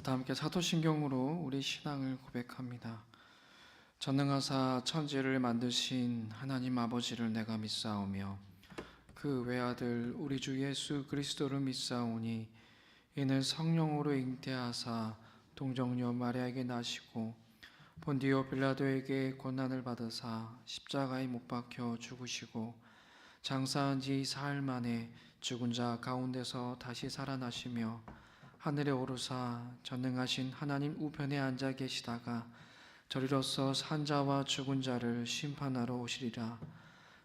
다 함께 사도신경으로 우리 신앙을 고백합니다. 전능하사 천지를 만드신 하나님 아버지를 내가 믿사오며 그 외아들 우리 주 예수 그리스도를 믿사오니 이는 성령으로 잉태하사 동정녀 마리아에게 나시고 본디오 빌라도에게 고난을 받으사 십자가에 못 박혀 죽으시고 장사한 지 사흘 만에 죽은 자 가운데서 다시 살아나시며 하늘에 오르사 전능하신 하나님 우편에 앉아 계시다가 저리로서 산 자와 죽은 자를 심판하러 오시리라.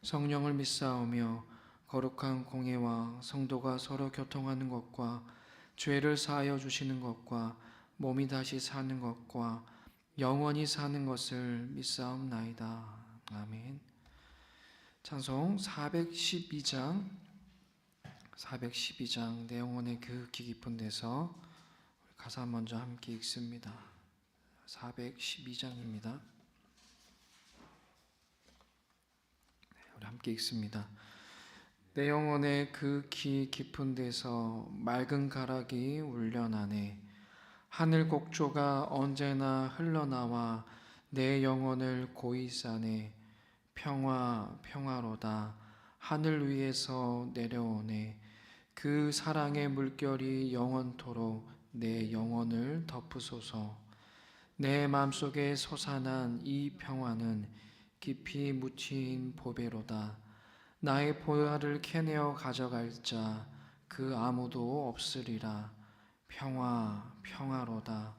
성령을 믿사오며 거룩한 공예와 성도가 서로 교통하는 것과 죄를 사하여 주시는 것과 몸이 다시 사는 것과 영원히 사는 것을 믿사옵나이다. 아멘. 찬송 412장 내 영혼의 그 깊은 데서 가사 먼저 함께 읽습니다. 412장입니다. 우리 함께 읽습니다. 내 영혼의 그 깊은 데서 맑은 가락이 울려나네. 하늘 곡조가 언제나 흘러나와 내 영혼을 고이 싸네. 평화로다. 하늘 위에서 내려오네. 그 사랑의 물결이 영원토록 내 영혼을 덮으소서. 내 마음속에 솟아난 이 평화는 깊이 묻힌 보배로다. 나의 보화를 캐내어 가져갈 자 그 아무도 없으리라. 평화로다.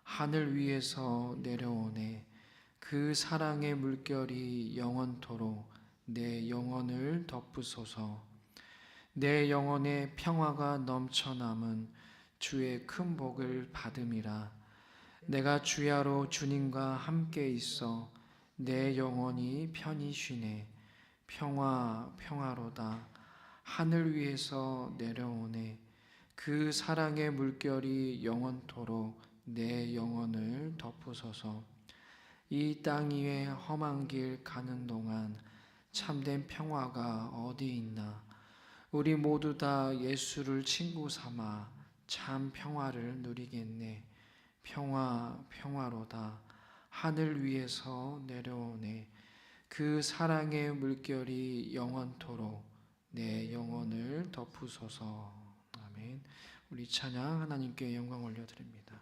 하늘 위에서 내려오네. 그 사랑의 물결이 영원토록 내 영혼을 덮으소서. 내 영혼의 평화가 넘쳐남은 주의 큰 복을 받음이라. 내가 주야로 주님과 함께 있어 내 영혼이 편히 쉬네. 평화로다. 하늘 위에서 내려오네. 그 사랑의 물결이 영원토록 내 영혼을 덮으소서. 이 땅 위에 험한 길 가는 동안 참된 평화가 어디 있나. 우리 모두 다 예수를 친구 삼아 참 평화를 누리겠네. 평화로다. 하늘 위에서 내려오네. 그 사랑의 물결이 영원토록 내 영혼을 덮으소서. 아멘. 우리 찬양 하나님께 영광 올려드립니다.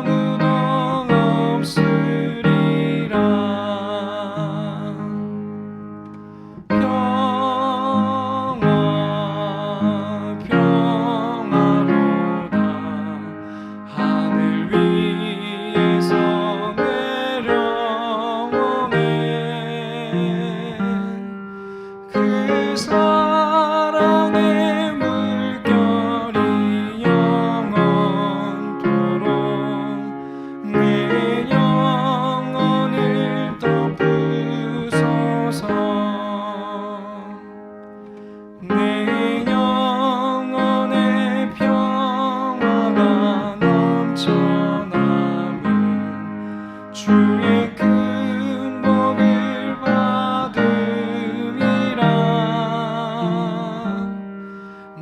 아무도 없으리라. 주의 큰 복을 받음이라.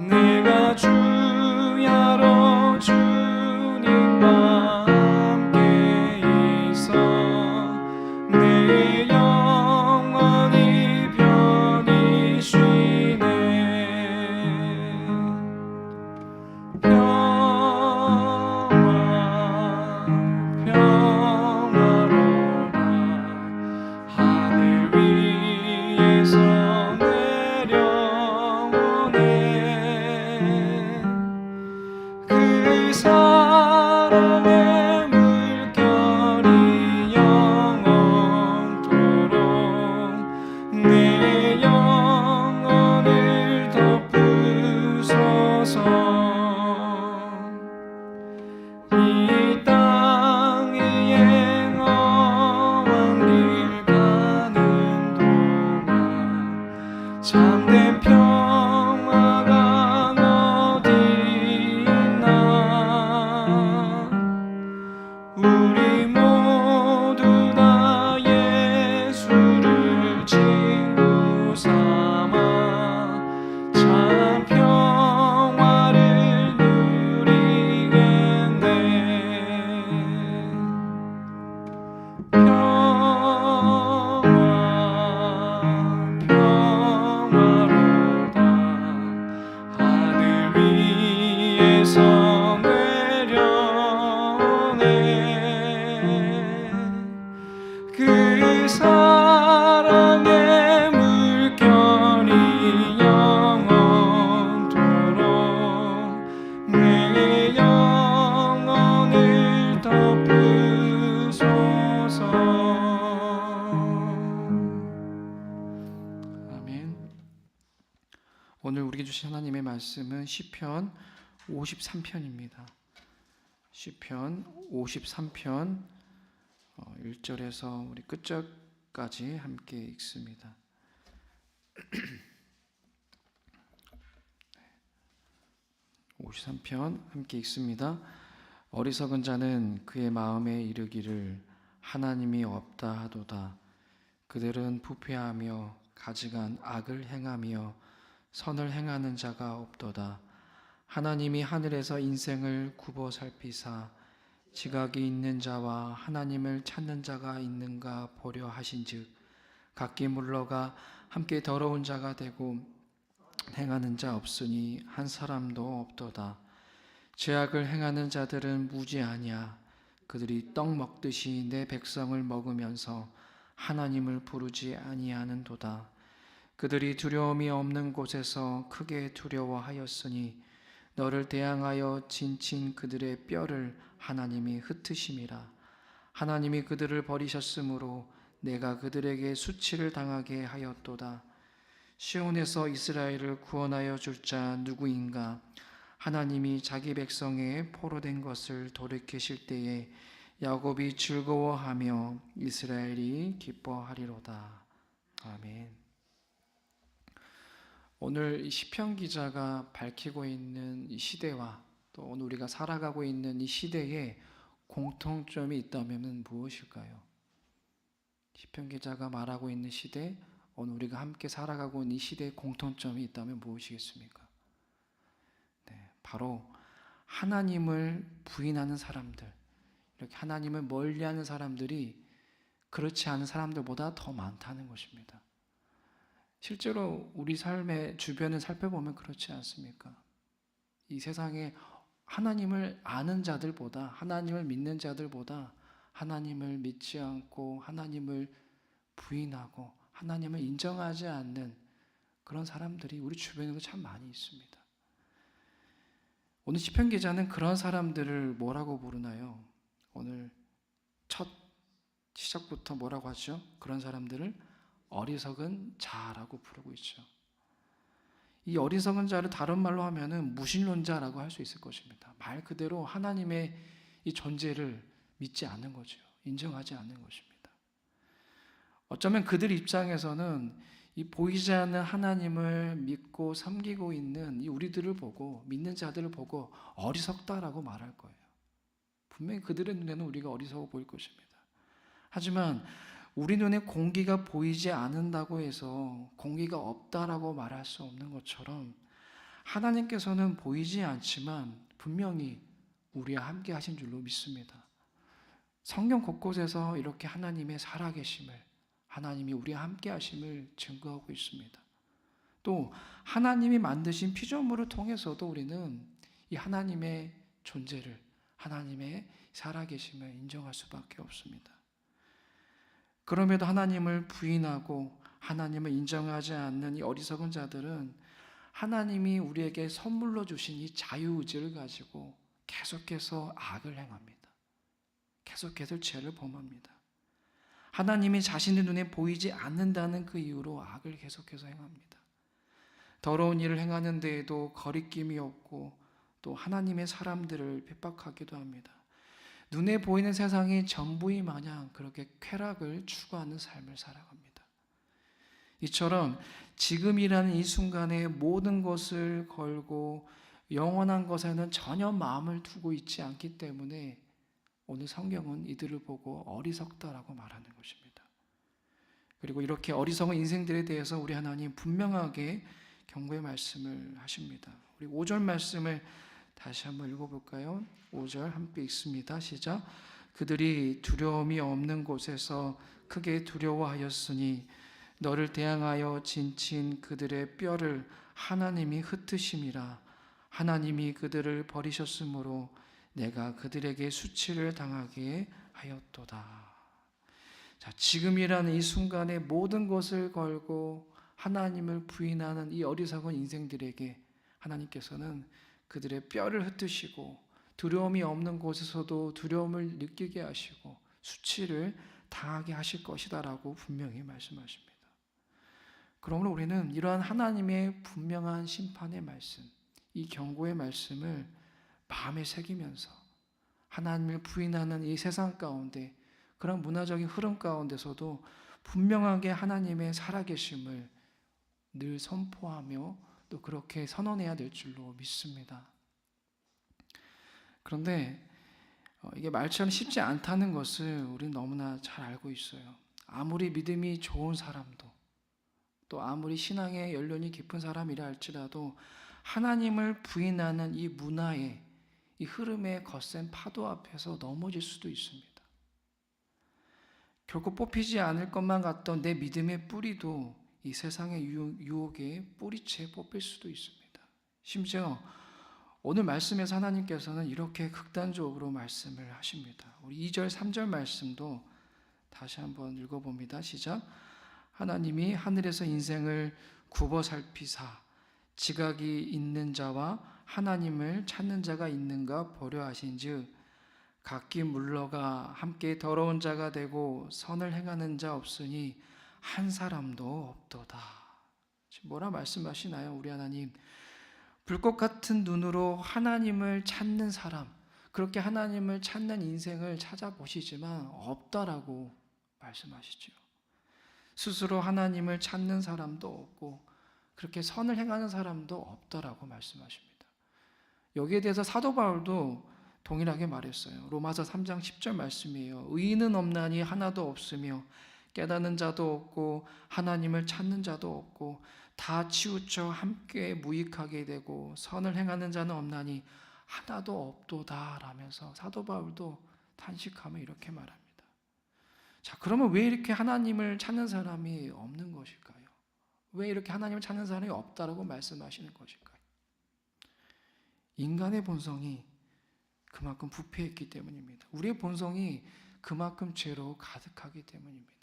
내가 주야로 주님과 함께 있어 내 영혼이 편히 쉬네. 평화로다 하늘 위에서 내려오네. 그 사랑의 물결이 영원토록 내 영혼을 덮으소서. 이 땅 위에 험한 길 가는 동안 참된 평화가 어디 있나. 우리 모두 다 예수를 친구 삼아 참 평화를 누리겠네. 평화로다 하늘 위에서 내려오네. 그 사랑의 물결이 영원토록 내 영혼을 덮으소서. 아멘. 오늘 우리에게 주신 하나님의 말씀은 시편 53편입니다. 시편 53편 1절에서 우리 끝절까지 함께 읽습니다. 53편 함께 읽습니다. 어리석은 자는 그의 마음에 이르기를 하나님이 없다 하도다. 그들은 부패하며 가증한 악을 행하며 선을 행하는 자가 없도다. 하나님이 하늘에서 인생을 굽어 살피사 지각이 있는 자와 하나님을 찾는 자가 있는가 보려 하신즉 각기 물러가 함께 더러운 자가 되고 행하는 자 없으니 한 사람도 없도다. 죄악을 행하는 자들은 무지하냐. 그들이 떡 먹듯이 내 백성을 먹으면서 하나님을 부르지 아니하는도다. 그들이 두려움이 없는 곳에서 크게 두려워하였으니 너를 대항하여 진친 그들의 뼈를 하나님이 흩으심이라. 하나님이 그들을 버리셨으므로 내가 그들에게 수치를 당하게 하였도다. 시온에서 이스라엘을 구원하여 줄 자 누구인가. 하나님이 자기 백성의 포로된 것을 돌이키실 때에 야곱이 즐거워하며 이스라엘이 기뻐하리로다. 아멘. 오늘 이 시편 기자가 밝히고 있는 이 시대와 또 오늘 우리가 살아가고 있는 이 시대에 공통점이 있다면 무엇일까요? 시편 기자가 말하고 있는 시대, 오늘 우리가 함께 살아가고 있는 이 시대에 공통점이 있다면 무엇이겠습니까? 네, 바로 하나님을 부인하는 사람들, 이렇게 하나님을 멀리하는 사람들이 그렇지 않은 사람들보다 더 많다는 것입니다. 실제로 우리 삶의 주변을 살펴보면 그렇지 않습니까? 이 세상에 하나님을 아는 자들보다, 하나님을 믿는 자들보다 하나님을 믿지 않고 하나님을 부인하고 하나님을 인정하지 않는 그런 사람들이 우리 주변에도 참 많이 있습니다. 오늘 시편 기자는 그런 사람들을 뭐라고 부르나요? 오늘 첫 시작부터 뭐라고 하죠? 그런 사람들을 어리석은 자라고 부르고 있죠. 이 어리석은 자를 다른 말로 하면은 무신론자라고 할 수 있을 것입니다. 말 그대로 하나님의 이 존재를 믿지 않는 거죠. 인정하지 않는 것입니다. 어쩌면 그들 입장에서는 이 보이지 않는 하나님을 믿고 섬기고 있는 이 우리들을 보고, 믿는 자들을 보고 어리석다라고 말할 거예요. 분명히 그들의 눈에는 우리가 어리석어 보일 것입니다. 하지만 우리 눈에 공기가 보이지 않는다고 해서 공기가 없다라고 말할 수 없는 것처럼 하나님께서는 보이지 않지만 분명히 우리와 함께 하신 줄로 믿습니다. 성경 곳곳에서 이렇게 하나님의 살아계심을, 하나님이 우리와 함께 하심을 증거하고 있습니다. 또 하나님이 만드신 피조물을 통해서도 우리는 이 하나님의 존재를, 하나님의 살아계심을 인정할 수밖에 없습니다. 그럼에도 하나님을 부인하고 하나님을 인정하지 않는 이 어리석은 자들은 하나님이 우리에게 선물로 주신 이 자유의지를 가지고 계속해서 악을 행합니다. 계속해서 죄를 범합니다. 하나님이 자신의 눈에 보이지 않는다는 그 이유로 악을 계속해서 행합니다. 더러운 일을 행하는 데에도 거리낌이 없고 또 하나님의 사람들을 핍박하기도 합니다. 눈에 보이는 세상이 전부이 마냥 그렇게 쾌락을 추구하는 삶을 살아갑니다. 이처럼 지금이라는 이 순간에 모든 것을 걸고 영원한 것에는 전혀 마음을 두고 있지 않기 때문에 오늘 성경은 이들을 보고 어리석다라고 말하는 것입니다. 그리고 이렇게 어리석은 인생들에 대해서 우리 하나님 분명하게 경고의 말씀을 하십니다. 우리 5절 말씀을 다시 한번 읽어볼까요? 5절 함께 읽습니다. 시작. 그들이 두려움이 없는 곳에서 크게 두려워하였으니 너를 대항하여 진친 그들의 뼈를 하나님이 흩으심이라. 하나님이 그들을 버리셨으므로 내가 그들에게 수치를 당하게 하였도다. 자, 지금이라는 이 순간에 모든 것을 걸고 하나님을 부인하는 이 어리석은 인생들에게 하나님께서는 그들의 뼈를 흩으시고 두려움이 없는 곳에서도 두려움을 느끼게 하시고 수치를 당하게 하실 것이다라고 분명히 말씀하십니다. 그러므로 우리는 이러한 하나님의 분명한 심판의 말씀, 이 경고의 말씀을 마음에 새기면서 하나님을 부인하는 이 세상 가운데 그런 문화적인 흐름 가운데서도 분명하게 하나님의 살아계심을 늘 선포하며 또 그렇게 선언해야 될 줄로 믿습니다. 그런데 이게 말처럼 쉽지 않다는 것을 우리는 너무나 잘 알고 있어요. 아무리 믿음이 좋은 사람도 또 아무리 신앙의 연륜이 깊은 사람이라 할지라도 하나님을 부인하는 이 문화의 이 흐름의 거센 파도 앞에서 넘어질 수도 있습니다. 결코 뽑히지 않을 것만 같던 내 믿음의 뿌리도 이 세상의 유혹에 뿌리채 뽑힐 수도 있습니다. 심지어 오늘 말씀에서 하나님께서는 이렇게 극단적으로 말씀을 하십니다. 우리 2절, 3절 말씀도 다시 한번 읽어봅니다. 시작. 하나님이 하늘에서 인생을 굽어 살피사 지각이 있는 자와 하나님을 찾는 자가 있는가 보려 하신즉 각기 물러가 함께 더러운 자가 되고 선을 행하는 자 없으니 한 사람도 없도다. 지금 뭐라 말씀하시나요? 우리 하나님, 불꽃 같은 눈으로 하나님을 찾는 사람, 그렇게 하나님을 찾는 인생을 찾아보시지만 없다라고 말씀하시죠. 스스로 하나님을 찾는 사람도 없고 그렇게 선을 행하는 사람도 없다라고 말씀하십니다. 여기에 대해서 사도 바울도 동일하게 말했어요. 로마서 3장 10절 말씀이에요. 의인은 없나니 하나도 없으며 깨닫는 자도 없고 하나님을 찾는 자도 없고 다 치우쳐 함께 무익하게 되고 선을 행하는 자는 없나니 하나도 없도다 라면서 사도 바울도 탄식하며 이렇게 말합니다. 자, 그러면 왜 이렇게 하나님을 찾는 사람이 없는 것일까요? 왜 이렇게 하나님을 찾는 사람이 없다라고 말씀하시는 것일까요? 인간의 본성이 그만큼 부패했기 때문입니다. 우리의 본성이 그만큼 죄로 가득하기 때문입니다.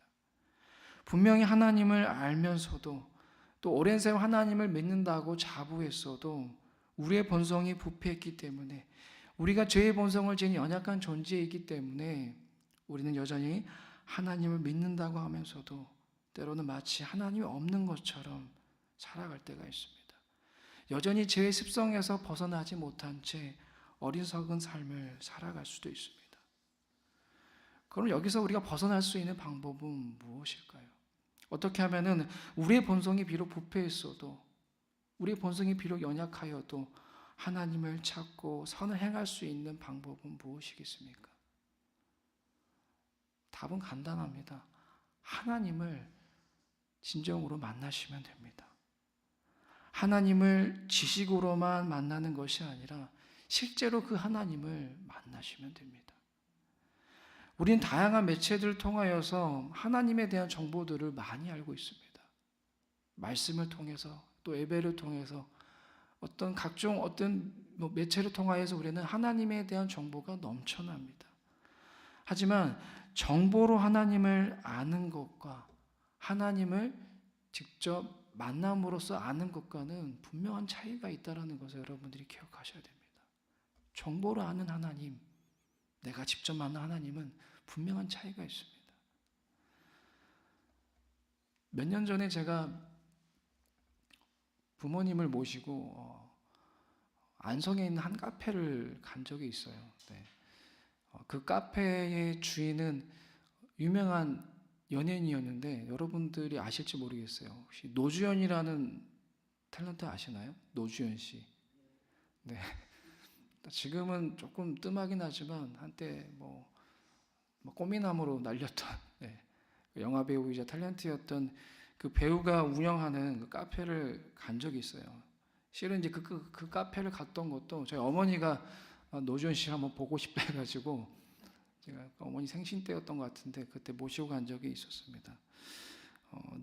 분명히 하나님을 알면서도 또 오랜 세월 하나님을 믿는다고 자부했어도 우리의 본성이 부패했기 때문에 우리가 죄의 본성을 지닌 연약한 존재이기 때문에 우리는 여전히 하나님을 믿는다고 하면서도 때로는 마치 하나님이 없는 것처럼 살아갈 때가 있습니다. 여전히 죄의 습성에서 벗어나지 못한 채 어리석은 삶을 살아갈 수도 있습니다. 그럼 여기서 우리가 벗어날 수 있는 방법은 무엇일까요? 어떻게 하면은 우리의 본성이 비록 부패했어도 우리의 본성이 비록 연약하여도 하나님을 찾고 선을 행할 수 있는 방법은 무엇이겠습니까? 답은 간단합니다. 하나님을 진정으로 만나시면 됩니다. 하나님을 지식으로만 만나는 것이 아니라 실제로 그 하나님을 만나시면 됩니다. 우리는 다양한 매체들을 통하여서 하나님에 대한 정보들을 많이 알고 있습니다. 말씀을 통해서 또 예배를 통해서 각종 매체를 통하여서 우리는 하나님에 대한 정보가 넘쳐납니다. 하지만 정보로 하나님을 아는 것과 하나님을 직접 만남으로써 아는 것과는 분명한 차이가 있다는 것을 여러분들이 기억하셔야 됩니다. 정보로 아는 하나님, 내가 직접 만난 하나님은 분명한 차이가 있습니다. 몇 년 전에 제가 부모님을 모시고 안성에 있는 한 카페를 간 적이 있어요. 네. 그 카페의 주인은 유명한 연예인이었는데 여러분들이 아실지 모르겠어요. 혹시 노주현이라는 탤런트 아시나요? 노주현 씨. 네. 지금은 조금 뜸하긴 하지만 한때 꽃미남으로 날렸던 네. 영화 배우이자 탤런트였던 그 배우가 운영하는 그 카페를 간 적이 있어요. 실은 이제 그 카페를 갔던 것도 저희 어머니가 노주현 씨를 한번 보고 싶다 해가지고 제가 어머니 생신 때였던 것 같은데 그때 모시고 간 적이 있었습니다.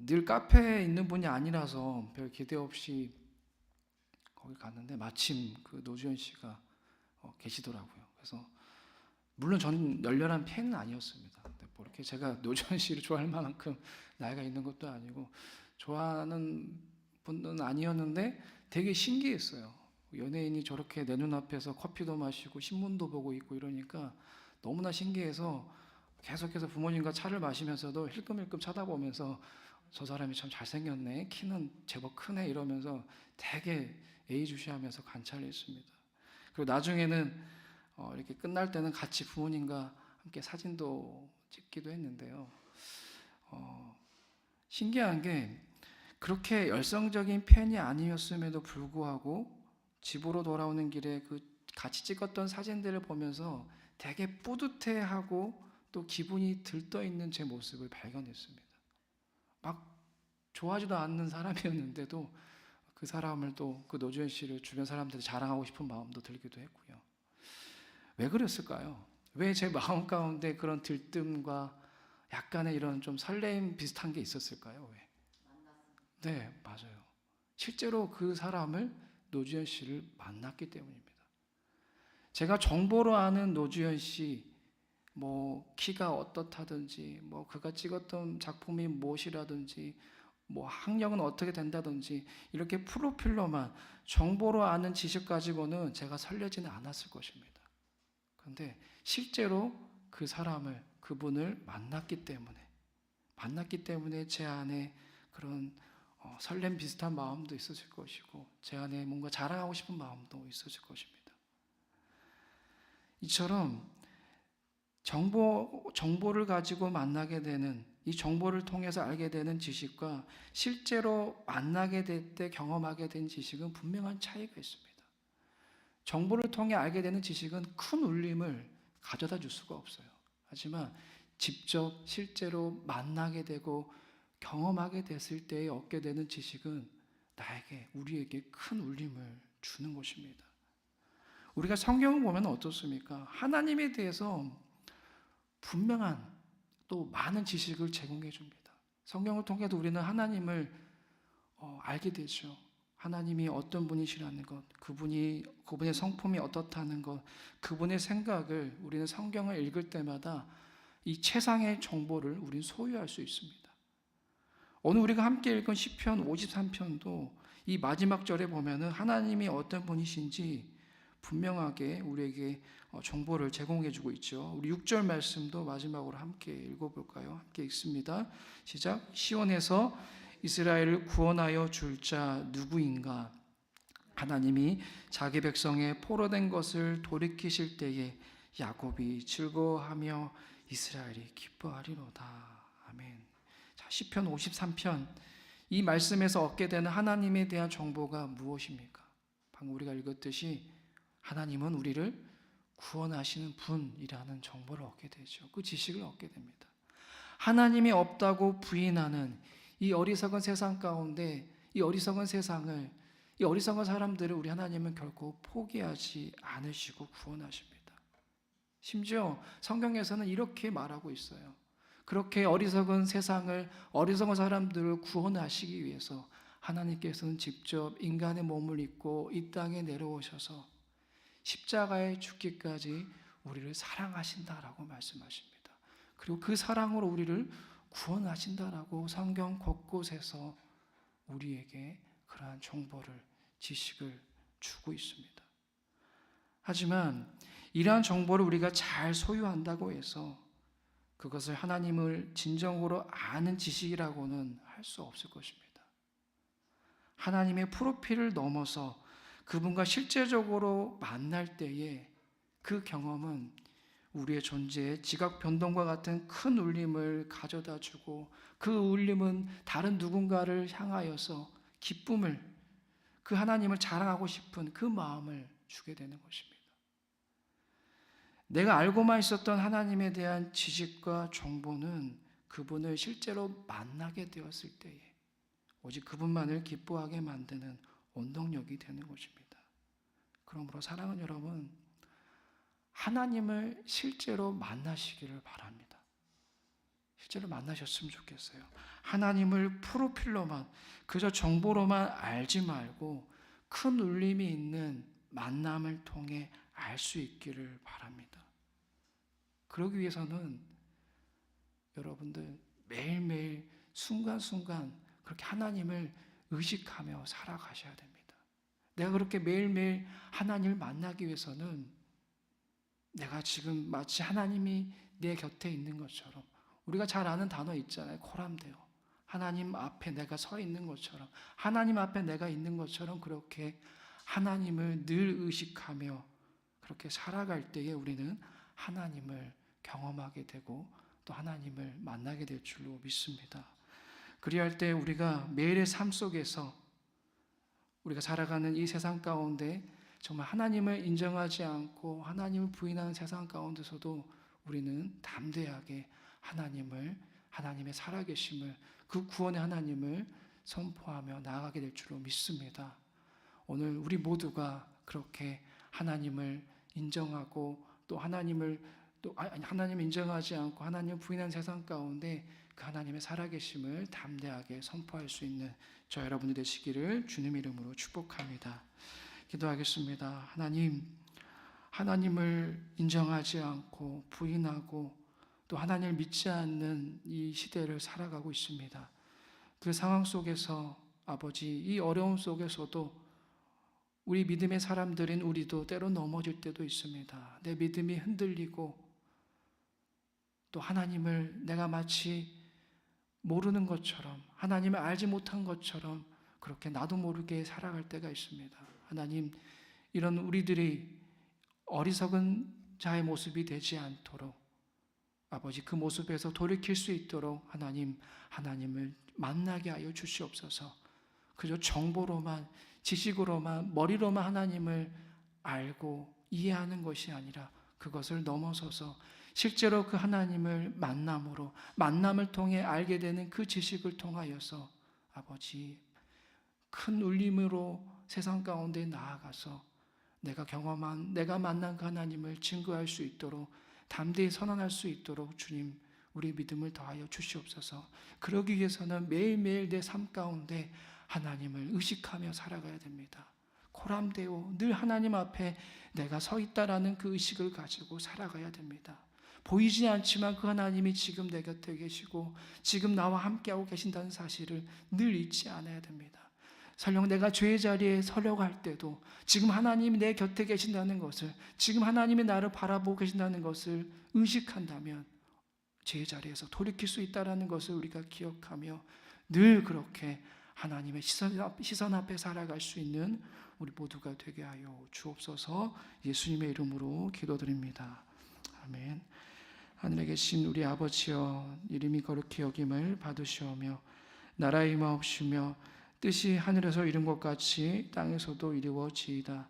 늘 카페에 있는 분이 아니라서 별 기대 없이 거기 갔는데 마침 그 노주현 씨가 계시더라고요. 그래서 물론 저는 열렬한 팬은 아니었습니다. 근데 뭐 이렇게 제가 노주현 씨를 좋아할 만큼 나이가 있는 것도 아니고 좋아하는 분은 아니었는데 되게 신기했어요. 연예인이 저렇게 내 눈앞에서 커피도 마시고 신문도 보고 있고 이러니까 너무나 신기해서 계속해서 부모님과 차를 마시면서도 힐끔힐끔 쳐다보면서 저 사람이 참 잘생겼네, 키는 제법 크네 이러면서 되게 예의주시하면서 관찰했습니다. 그리고 나중에는 이렇게 끝날 때는 같이 부모님과 함께 사진도 찍기도 했는데요. 신기한 게 그렇게 열성적인 팬이 아니었음에도 불구하고 집으로 돌아오는 길에 그 같이 찍었던 사진들을 보면서 되게 뿌듯해하고 또 기분이 들떠있는 제 모습을 발견했습니다. 막 좋아하지도 않는 사람이었는데도 그 사람을 또 그 노주현 씨를 주변 사람들한테 자랑하고 싶은 마음도 들기도 했고요. 왜 그랬을까요? 왜 제 마음 가운데 그런 들뜸과 약간의 이런 좀 설레임 비슷한 게 있었을까요? 왜? 네, 맞아요. 실제로 그 사람을 노주현 씨를 만났기 때문입니다. 제가 정보로 아는 노주현 씨, 키가 어떻다든지, 그가 찍었던 작품이 무엇이라든지, 학력은 어떻게 된다든지, 이렇게 프로필로만 정보로 아는 지식 가지고는 제가 설레지는 않았을 것입니다. 그런데 실제로 그 사람을, 그분을 만났기 때문에 제 안에 그런 설렘 비슷한 마음도 있었을 것이고, 제 안에 뭔가 자랑하고 싶은 마음도 있었을 것입니다. 이처럼 정보를 가지고 만나게 되는, 이 정보를 통해서 알게 되는 지식과 실제로 만나게 될 때 경험하게 된 지식은 분명한 차이가 있습니다. 정보를 통해 알게 되는 지식은 큰 울림을 가져다 줄 수가 없어요. 하지만 직접 실제로 만나게 되고 경험하게 됐을 때 얻게 되는 지식은 우리에게 큰 울림을 주는 것입니다. 우리가 성경을 보면 어떻습니까? 하나님에 대해서 분명한 또 많은 지식을 제공해 줍니다. 성경을 통해도 우리는 하나님을 알게 되죠. 하나님이 어떤 분이시라는 것, 그분의 성품이 어떻다는 것, 그분의 생각을 우리는 성경을 읽을 때마다 이 최상의 정보를 우리는 소유할 수 있습니다. 오늘 우리가 함께 읽은 시편 53편도 이 마지막 절에 보면은 하나님이 어떤 분이신지 분명하게 우리에게 정보를 제공해 주고 있죠. 우리 6절 말씀도 마지막으로 함께 읽어볼까요? 함께 읽습니다. 시작. 시온에서 이스라엘을 구원하여 줄 자 누구인가? 하나님이 자기 백성의 포로된 것을 돌이키실 때에 야곱이 즐거워하며 이스라엘이 기뻐하리로다. 아멘. 자, 시편 53편 이 말씀에서 얻게 되는 하나님에 대한 정보가 무엇입니까? 방금 우리가 읽었듯이 하나님은 우리를 구원하시는 분이라는 정보를 얻게 되죠. 그 지식을 얻게 됩니다. 하나님이 없다고 부인하는 이 어리석은 세상 가운데 이 어리석은 세상을, 이 어리석은 사람들을 우리 하나님은 결코 포기하지 않으시고 구원하십니다. 심지어 성경에서는 이렇게 말하고 있어요. 그렇게 어리석은 세상을, 어리석은 사람들을 구원하시기 위해서 하나님께서는 직접 인간의 몸을 입고 이 땅에 내려오셔서 십자가에 죽기까지 우리를 사랑하신다라고 말씀하십니다. 그리고 그 사랑으로 우리를 구원하신다라고 성경 곳곳에서 우리에게 그러한 정보를, 지식을 주고 있습니다. 하지만 이러한 정보를 우리가 잘 소유한다고 해서 그것을 하나님을 진정으로 아는 지식이라고는 할 수 없을 것입니다. 하나님의 프로필을 넘어서 그분과 실제적으로 만날 때에 그 경험은 우리의 존재에 지각 변동과 같은 큰 울림을 가져다 주고, 그 울림은 다른 누군가를 향하여서 기쁨을, 그 하나님을 자랑하고 싶은 그 마음을 주게 되는 것입니다. 내가 알고만 있었던 하나님에 대한 지식과 정보는 그분을 실제로 만나게 되었을 때에 오직 그분만을 기뻐하게 만드는 원동력이 되는 것입니다. 그러므로 사랑하는 여러분, 하나님을 실제로 만나시기를 바랍니다. 실제로 만나셨으면 좋겠어요. 하나님을 프로필로만, 그저 정보로만 알지 말고 큰 울림이 있는 만남을 통해 알 수 있기를 바랍니다. 그러기 위해서는 여러분들 매일매일 순간순간 그렇게 하나님을 의식하며 살아가셔야 됩니다. 내가 그렇게 매일매일 하나님을 만나기 위해서는 내가 지금 마치 하나님이 내 곁에 있는 것처럼, 우리가 잘 아는 단어 있잖아요. 코람데오. 하나님 앞에 내가 서 있는 것처럼, 하나님 앞에 내가 있는 것처럼 그렇게 하나님을 늘 의식하며 그렇게 살아갈 때에 우리는 하나님을 경험하게 되고 또 하나님을 만나게 될 줄로 믿습니다. 그리할 때 우리가 매일의 삶 속에서 우리가 살아가는 이 세상 가운데 정말 하나님을 인정하지 않고 하나님을 부인하는 세상 가운데서도 우리는 담대하게 하나님의 살아계심을, 그 구원의 하나님을 선포하며 나아가게 될 줄로 믿습니다. 오늘 우리 모두가 그렇게 하나님을 인정하고 또 하나님을 인정하지 않고 하나님을 부인한 세상 가운데 그 하나님의 살아계심을 담대하게 선포할 수 있는 저 여러분이 되시기를 주님 이름으로 축복합니다. 기도하겠습니다. 하나님을 인정하지 않고 부인하고 또 하나님을 믿지 않는 이 시대를 살아가고 있습니다. 그 상황 속에서 아버지, 이 어려움 속에서도 우리 믿음의 사람들인 우리도 때로 넘어질 때도 있습니다. 내 믿음이 흔들리고 또 하나님을 내가 마치 모르는 것처럼, 하나님을 알지 못한 것처럼 그렇게 나도 모르게 살아갈 때가 있습니다. 하나님, 이런 우리들이 어리석은 자의 모습이 되지 않도록 아버지, 그 모습에서 돌이킬 수 있도록 하나님을 만나게 하여 주시옵소서. 그저 정보로만, 지식으로만, 머리로만 하나님을 알고 이해하는 것이 아니라 그것을 넘어서서 실제로 그 하나님을 만남을 통해 알게 되는 그 지식을 통하여서 아버지, 큰 울림으로 세상 가운데 나아가서 내가 만난 그 하나님을 증거할 수 있도록, 담대히 선언할 수 있도록 주님, 우리 믿음을 더하여 주시옵소서. 그러기 위해서는 매일매일 내 삶 가운데 하나님을 의식하며 살아가야 됩니다. 코람데오, 늘 하나님 앞에 내가 서 있다라는 그 의식을 가지고 살아가야 됩니다. 보이지 않지만 그 하나님이 지금 내 곁에 계시고 지금 나와 함께하고 계신다는 사실을 늘 잊지 않아야 됩니다. 설령 내가 죄의 자리에 서려고 할 때도 지금 하나님이 내 곁에 계신다는 것을, 지금 하나님이 나를 바라보고 계신다는 것을 의식한다면 죄의 자리에서 돌이킬 수 있다는 것을 우리가 기억하며 늘 그렇게 하나님의 시선 앞에 살아갈 수 있는 우리 모두가 되게 하여 주옵소서. 예수님의 이름으로 기도드립니다. 아멘. 하늘에 계신 우리 아버지여, 이름이 거룩히 여김을 받으시오며 나라의 임하옵시며 뜻이 하늘에서 이룬 것 같이 땅에서도 이루어지이다.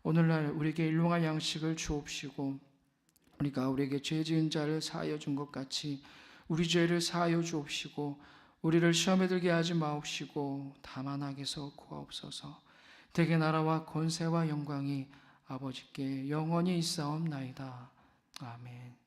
오늘날 우리에게 일용할 양식을 주옵시고 우리가 우리에게 죄 지은 자를 사하여 준 것 같이 우리 죄를 사하여 주옵시고 우리를 시험에 들게 하지 마옵시고 다만 악에서 구하옵소서. 대개 나라와 권세와 영광이 아버지께 영원히 있사옵나이다. 아멘.